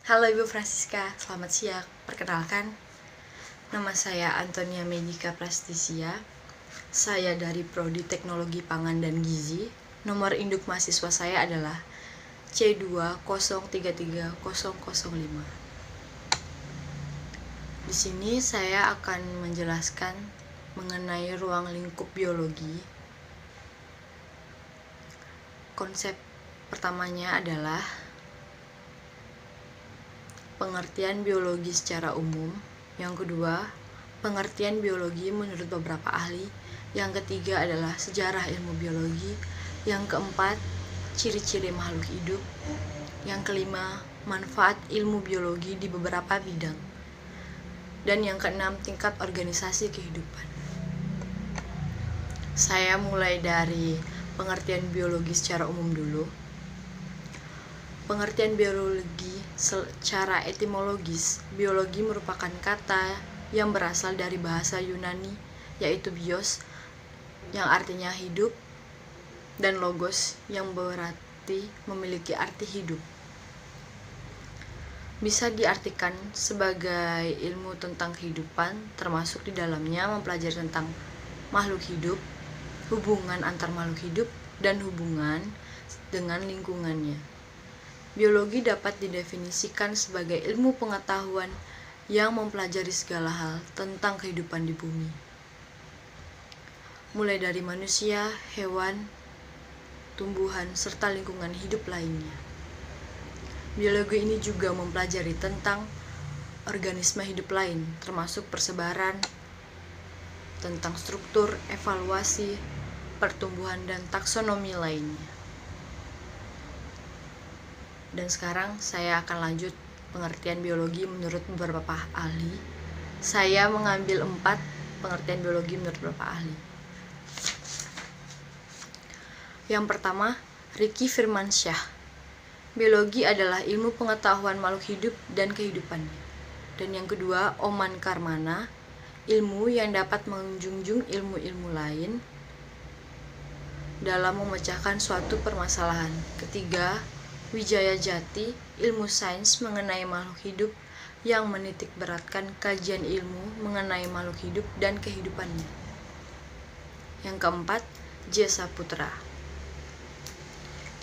Halo Ibu Francisca, selamat siang. Perkenalkan, nama saya Antonia Medika Prastisia. Saya dari Prodi Teknologi Pangan dan Gizi. Nomor induk mahasiswa saya adalah C2033005. Di sini saya akan menjelaskan mengenai ruang lingkup biologi. Konsep pertamanya adalah pengertian biologi secara umum. Yang kedua, pengertian biologi menurut beberapa ahli. Yang ketiga adalah sejarah ilmu biologi. Yang keempat, ciri-ciri makhluk hidup. Yang kelima, manfaat ilmu biologi di beberapa bidang. Dan yang keenam, tingkat organisasi kehidupan. Saya mulai dari pengertian biologi secara umum dulu. Pengertian biologi secara etimologis, biologi merupakan kata yang berasal dari bahasa Yunani, yaitu bios, yang artinya hidup, dan logos, yang berarti memiliki arti hidup. Bisa diartikan sebagai ilmu tentang kehidupan, termasuk di dalamnya mempelajari tentang makhluk hidup, hubungan antar makhluk hidup, dan hubungan dengan lingkungannya. Biologi dapat didefinisikan sebagai ilmu pengetahuan yang mempelajari segala hal tentang kehidupan di bumi, mulai dari manusia, hewan, tumbuhan, serta lingkungan hidup lainnya. Biologi ini juga mempelajari tentang organisme hidup lain, termasuk persebaran, tentang struktur, evaluasi, pertumbuhan, dan taksonomi lainnya. Dan sekarang saya akan lanjut pengertian biologi menurut beberapa ahli. Saya mengambil 4 pengertian biologi menurut beberapa ahli. Yang pertama, Ricky Firmansyah. Biologi adalah ilmu pengetahuan makhluk hidup dan kehidupannya. Dan yang kedua, Oman Karmana. Ilmu yang dapat menjunjung ilmu-ilmu lain dalam memecahkan suatu permasalahan. Ketiga, Wijaya Jati, ilmu sains mengenai makhluk hidup yang menitik beratkan kajian ilmu mengenai makhluk hidup dan kehidupannya. Yang keempat, J. Saputra,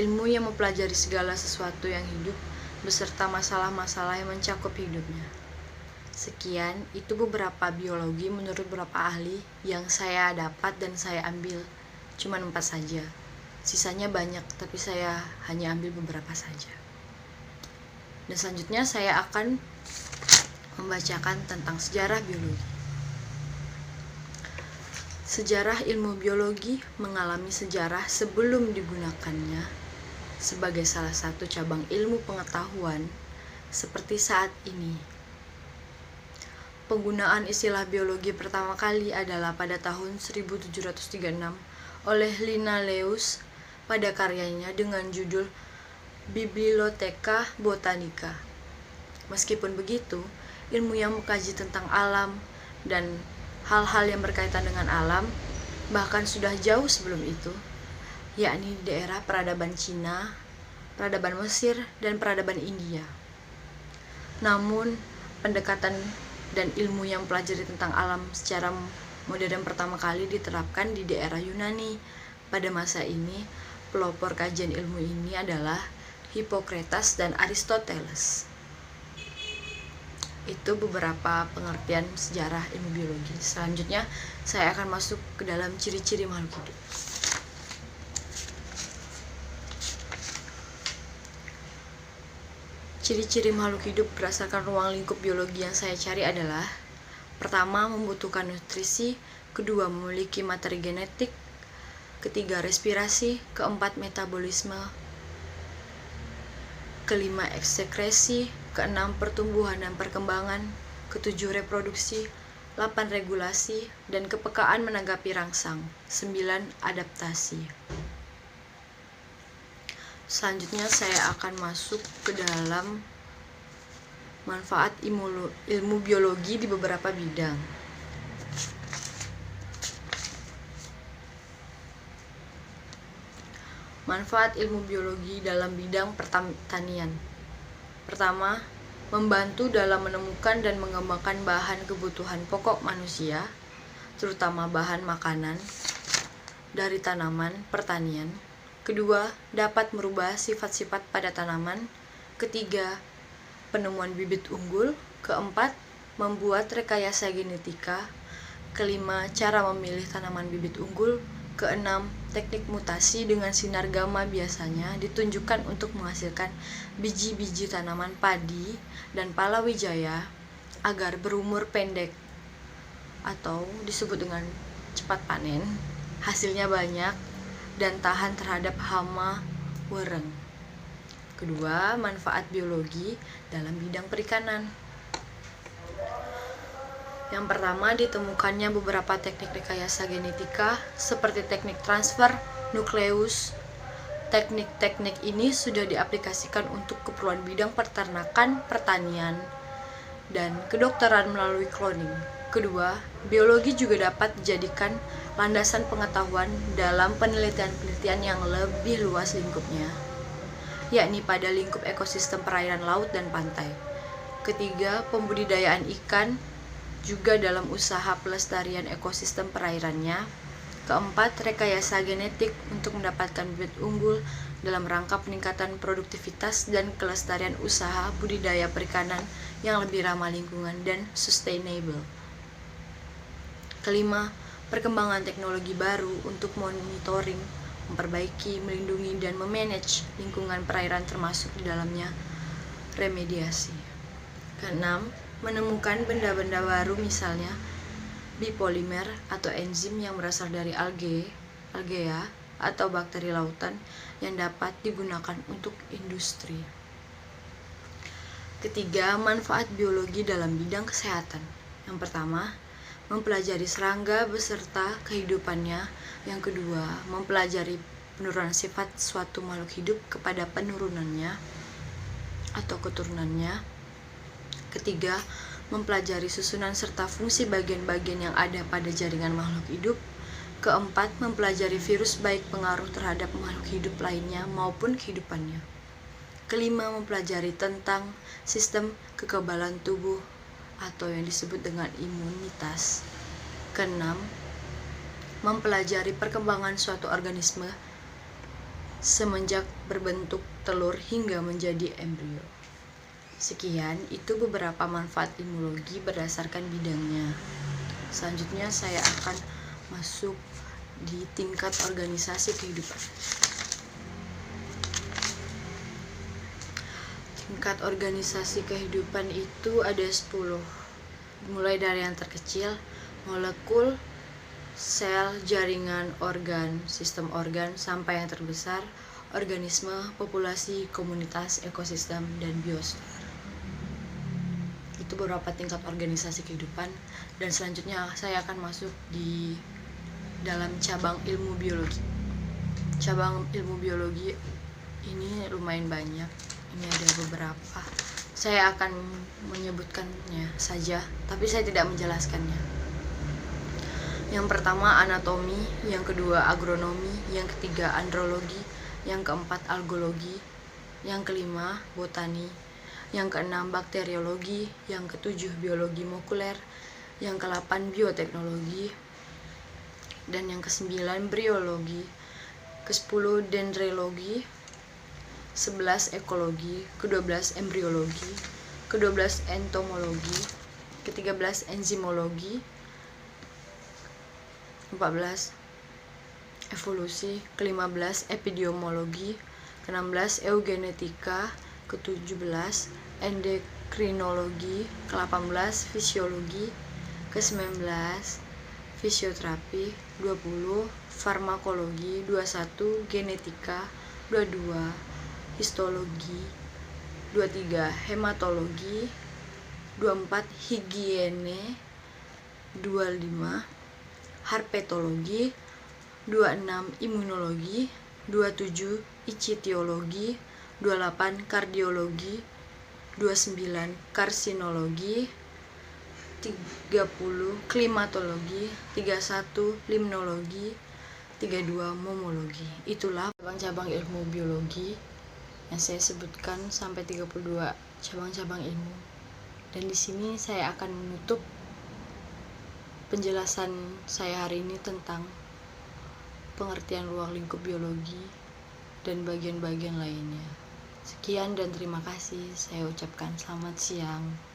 ilmu yang mempelajari segala sesuatu yang hidup beserta masalah-masalah yang mencakup hidupnya. Sekian, itu beberapa biologi menurut beberapa ahli yang saya dapat dan saya ambil. Cuma 4 saja. Sisanya banyak, tapi saya hanya ambil beberapa saja. Dan selanjutnya saya akan membacakan tentang sejarah biologi. Sejarah ilmu biologi mengalami sejarah sebelum digunakannya sebagai salah satu cabang ilmu pengetahuan seperti saat ini. Penggunaan istilah biologi pertama kali adalah pada tahun 1736 oleh Linnaeus pada karyanya dengan judul Bibliotheca Botanica. Meskipun begitu, ilmu yang mengkaji tentang alam dan hal-hal yang berkaitan dengan alam bahkan sudah jauh sebelum itu, yakni di daerah peradaban Cina, peradaban Mesir, dan peradaban India. Namun, pendekatan dan ilmu yang mempelajari tentang alam secara modern pertama kali diterapkan di daerah Yunani. Pada masa ini, pelopor kajian ilmu ini adalah Hippocrates dan Aristoteles. Itu beberapa pengertian sejarah ilmu biologi. Selanjutnya, saya akan masuk ke dalam ciri-ciri makhluk hidup. Ciri-ciri makhluk hidup berdasarkan ruang lingkup biologi yang saya cari adalah: pertama, membutuhkan nutrisi; kedua, memiliki materi genetik; ketiga, respirasi; keempat, metabolisme; kelima, eksekresi; keenam, pertumbuhan dan perkembangan; ketujuh, reproduksi; 8, regulasi; dan kepekaan menanggapi rangsang; 9, adaptasi. Selanjutnya saya akan masuk ke dalam manfaat ilmu biologi di beberapa bidang. Manfaat ilmu biologi dalam bidang pertanian. Pertama, membantu dalam menemukan dan mengembangkan bahan kebutuhan pokok manusia, terutama bahan makanan, dari tanaman pertanian. Kedua, dapat merubah sifat-sifat pada tanaman. Ketiga, penemuan bibit unggul. Keempat, membuat rekayasa genetika. Kelima, cara memilih tanaman bibit unggul. Keenam, teknik mutasi dengan sinar gamma biasanya ditunjukkan untuk menghasilkan biji-biji tanaman padi dan palawijaya agar berumur pendek atau disebut dengan cepat panen, hasilnya banyak, dan tahan terhadap hama wereng. Kedua, manfaat biologi dalam bidang perikanan. Yang pertama, ditemukannya beberapa teknik rekayasa genetika seperti teknik transfer nukleus. Teknik-teknik ini sudah diaplikasikan untuk keperluan bidang peternakan, pertanian, dan kedokteran melalui cloning. Kedua, biologi juga dapat dijadikan landasan pengetahuan dalam penelitian-penelitian yang lebih luas lingkupnya, yakni pada lingkup ekosistem perairan laut dan pantai. Ketiga, pembudidayaan ikan juga dalam usaha pelestarian ekosistem perairannya. Keempat, rekayasa genetik untuk mendapatkan bibit unggul dalam rangka peningkatan produktivitas dan kelestarian usaha budidaya perikanan yang lebih ramah lingkungan dan sustainable. Kelima, perkembangan teknologi baru untuk monitoring, memperbaiki, melindungi, dan memanage lingkungan perairan termasuk di dalamnya remediasi. Keenam, menemukan benda-benda baru misalnya bipolimer atau enzim yang berasal dari algea atau bakteri lautan yang dapat digunakan untuk industri. Ketiga, manfaat biologi dalam bidang kesehatan. Yang pertama, mempelajari serangga beserta kehidupannya. Yang kedua, mempelajari penurunan sifat suatu makhluk hidup kepada penurunannya atau keturunannya. Ketiga, mempelajari susunan serta fungsi bagian-bagian yang ada pada jaringan makhluk hidup. Keempat, mempelajari virus baik pengaruh terhadap makhluk hidup lainnya maupun kehidupannya. Kelima, mempelajari tentang sistem kekebalan tubuh atau yang disebut dengan imunitas. Keenam, mempelajari perkembangan suatu organisme semenjak berbentuk telur hingga menjadi embrio. Sekian, itu beberapa manfaat imunologi berdasarkan bidangnya. Selanjutnya saya akan masuk di tingkat organisasi kehidupan. Tingkat organisasi kehidupan itu ada 10. Mulai dari yang terkecil, molekul, sel, jaringan, organ, sistem organ, sampai yang terbesar, organisme, populasi, komunitas, ekosistem, dan biosfer. Itu beberapa tingkat organisasi kehidupan, dan selanjutnya saya akan masuk di dalam cabang ilmu biologi. Cabang ilmu biologi ini lumayan banyak. Ini ada beberapa. Saya akan menyebutkannya saja, tapi saya tidak menjelaskannya. Yang pertama anatomi, yang kedua agronomi, yang ketiga andrologi, yang keempat algologi, yang kelima botani, yang keenam bakteriologi, yang ketujuh biologi molekuler, yang ke-8 bioteknologi, dan yang ke-9 briologi, ke-10 dendrologi, 11 ekologi, ke-12 embriologi, ke-12 entomologi, ke-13 enzimologi, 14 evolusi, ke-15 epidemiologi, ke-16 eugenetika, ke-17 endokrinologi, ke-18 fisiologi, ke-19 fisioterapi, 20 farmakologi, 21 genetika, 22 histologi, 23 hematologi, 24 higiene, 25 herpetologi, 26 imunologi, 27 icitiologi, 28 kardiologi, 29 karsinologi, 30 klimatologi, 31 limnologi, 32 momologi. Itulah cabang-cabang ilmu biologi yang saya sebutkan sampai 32 cabang-cabang ilmu. Dan di sini saya akan menutup penjelasan saya hari ini tentang pengertian ruang lingkup biologi dan bagian-bagian lainnya. Sekian dan terima kasih. Saya ucapkan selamat siang.